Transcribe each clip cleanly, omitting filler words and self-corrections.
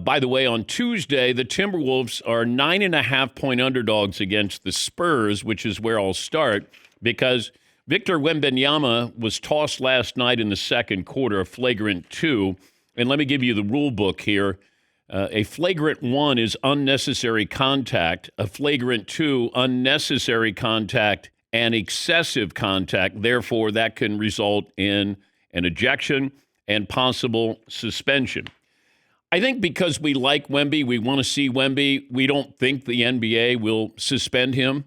By the way, on Tuesday, the Timberwolves are 9.5-point underdogs against the Spurs, which is where I'll start, because Victor Wembanyama was tossed last night in the second quarter, a flagrant 2. And let me give you the rule book here. A flagrant 1 is unnecessary contact. A flagrant 2, unnecessary contact and excessive contact. Therefore, that can result in an ejection and possible suspension. I think because we like Wemby, we want to see Wemby, we don't think the NBA will suspend him.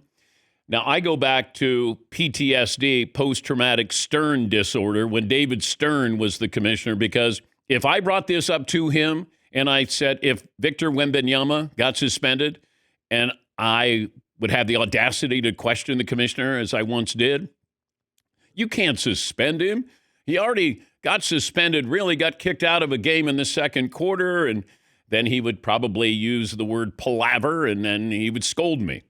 Now, I go back to PTSD, post-traumatic Stern disorder, when David Stern was the commissioner, because if I brought this up to him and I said if Victor Wembanyama got suspended, and I would have the audacity to question the commissioner, as I once did, you can't suspend him. He already got suspended, really got kicked out of a game in the second quarter, and then he would probably use the word palaver, and then he would scold me.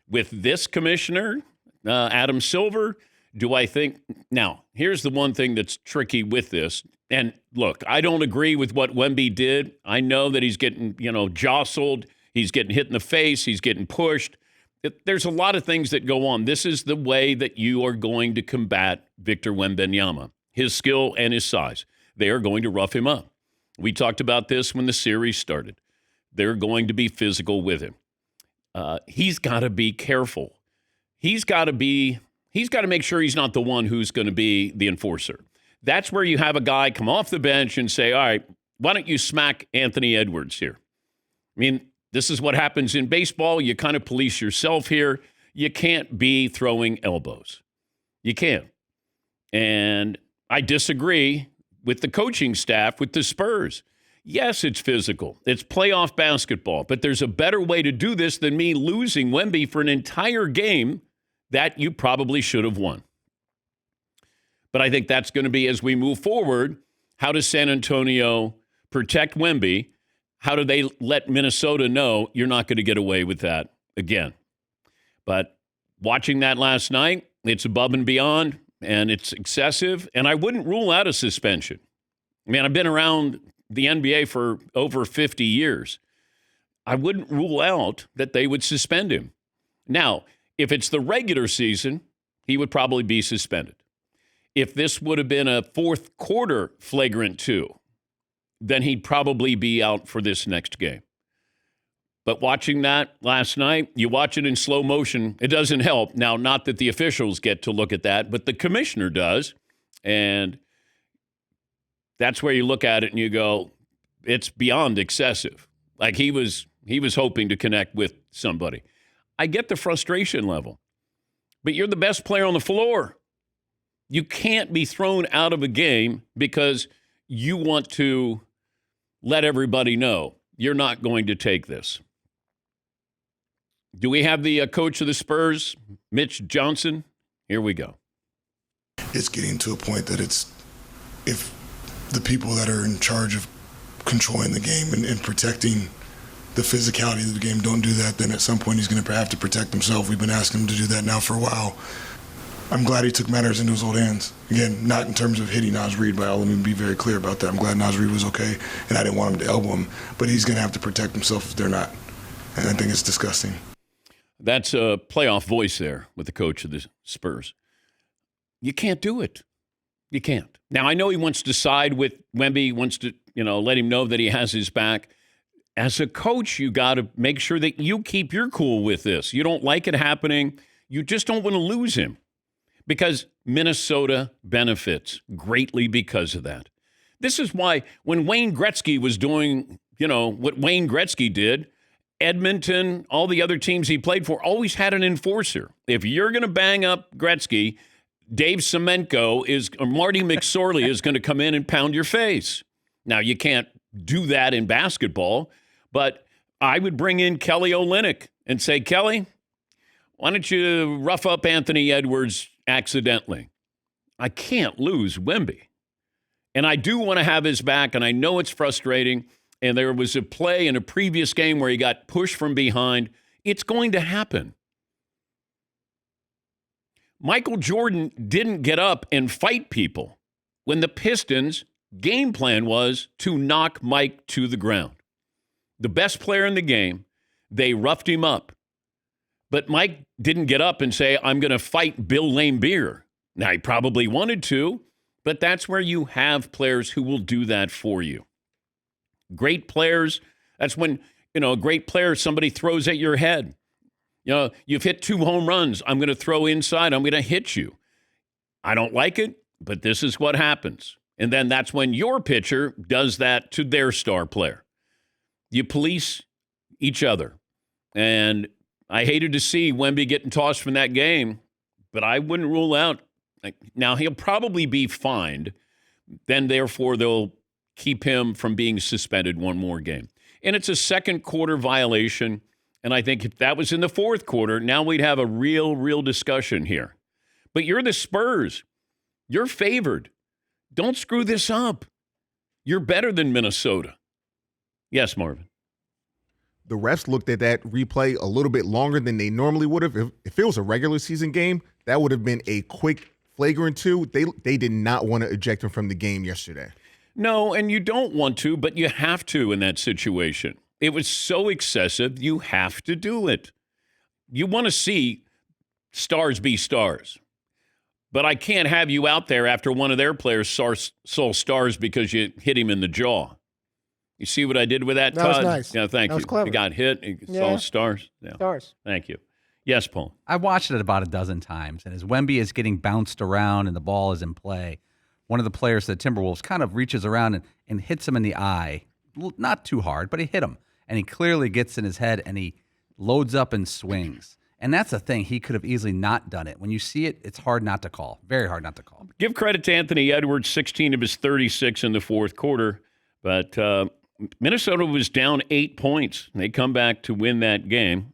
With this commissioner, Adam Silver, do I think... Now, here's the one thing that's tricky with this. And look, I don't agree with what Wemby did. I know that he's getting, jostled. He's getting hit in the face. He's getting pushed. There's a lot of things that go on. This is the way that you are going to combat Victor Wembanyama, his skill and his size. They are going to rough him up. We talked about this when the series started. They're going to be physical with him. He's got to be careful. He's got to make sure he's not the one who's going to be the enforcer. That's where you have a guy come off the bench and say, all right, why don't you smack Anthony Edwards here? I mean, this is what happens in baseball. You kind of police yourself here. You can't be throwing elbows. You can't. And I disagree with the coaching staff, with the Spurs. Yes, it's physical. It's playoff basketball. But there's a better way to do this than me losing Wemby for an entire game that you probably should have won. But I think that's going to be, as we move forward, how does San Antonio protect Wemby? How do they let Minnesota know you're not going to get away with that again? But watching that last night, it's above and beyond, and it's excessive. And I wouldn't rule out a suspension. I mean, I've been around the NBA for over 50 years. I wouldn't rule out that they would suspend him. Now, if it's the regular season, he would probably be suspended. If this would have been a fourth quarter flagrant 2, then he'd probably be out for this next game. But watching that last night, you watch it in slow motion, it doesn't help. Now, not that the officials get to look at that, but the commissioner does. And that's where you look at it and you go, it's beyond excessive. Like he was hoping to connect with somebody. I get the frustration level, but you're the best player on the floor. You can't be thrown out of a game because you want to let everybody know you're not going to take this. Do we have the coach of the Spurs, Mitch Johnson? Here we go. It's getting to a point that if the people that are in charge of controlling the game and protecting the physicality of the game don't do that, then at some point he's going to have to protect himself. We've been asking him to do that now for a while. I'm glad he took matters into his own hands. Again, not in terms of hitting Naz Reid, but let me be very clear about that. I'm glad Naz Reid was okay, and I didn't want him to elbow him, but he's going to have to protect himself if they're not. And I think it's disgusting. That's a playoff voice there with the coach of the Spurs. You can't do it. You can't. Now, I know he wants to side with Wemby. He wants to, let him know that he has his back. As a coach, you got to make sure that you keep your cool with this. You don't like it happening. You just don't want to lose him because Minnesota benefits greatly because of that. This is why when Wayne Gretzky was doing, what Wayne Gretzky did, Edmonton, all the other teams he played for always had an enforcer. If you're going to bang up Gretzky, Dave Semenko or Marty McSorley is going to come in and pound your face. Now, you can't do that in basketball, but I would bring in Kelly Olynyk and say, Kelly, why don't you rough up Anthony Edwards accidentally? I can't lose Wemby. And I do want to have his back, and I know it's frustrating. And there was a play in a previous game where he got pushed from behind. It's going to happen. Michael Jordan didn't get up and fight people when the Pistons' game plan was to knock Mike to the ground. the best player in the game. They roughed him up. But Mike didn't get up and say, I'm going to fight Bill Laimbeer. Now, he probably wanted to, but that's where you have players who will do that for you. Great players, that's when, a great player, somebody throws at your head. You've hit 2 home runs. I'm going to throw inside. I'm going to hit you. I don't like it, but this is what happens. And then that's when your pitcher does that to their star player. You police each other. And I hated to see Wemby getting tossed from that game, but I wouldn't rule out. Now, he'll probably be fined. Then, therefore, they'll keep him from being suspended one more game. And it's a second quarter violation. And I think if that was in the fourth quarter, now we'd have a real discussion here. But you're the Spurs. You're favored. Don't screw this up. You're better than Minnesota. Yes, Marvin. The refs looked at that replay a little bit longer than they normally would have. If it was a regular season game, that would have been a quick flagrant 2. They did not want to eject him from the game yesterday. No, and you don't want to, but you have to in that situation. It was so excessive, you have to do it. You want to see stars be stars. But I can't have you out there after one of their players saw stars because you hit him in the jaw. You see what I did with that, That Todd? was nice. Yeah, thank That you. was clever. He got hit. He saw stars. Yeah. Stars. Thank you. Yes, Paul. I watched it about a dozen times, and as Wemby is getting bounced around and the ball is in play, one of the players of the Timberwolves kind of reaches around and hits him in the eye. Not too hard, but he hit him. And he clearly gets in his head, and he loads up and swings. And that's the thing. He could have easily not done it. When you see it, it's hard not to call. Very hard not to call. Give credit to Anthony Edwards, 16 of his 36 in the fourth quarter. But Minnesota was down 8 points. They come back to win that game.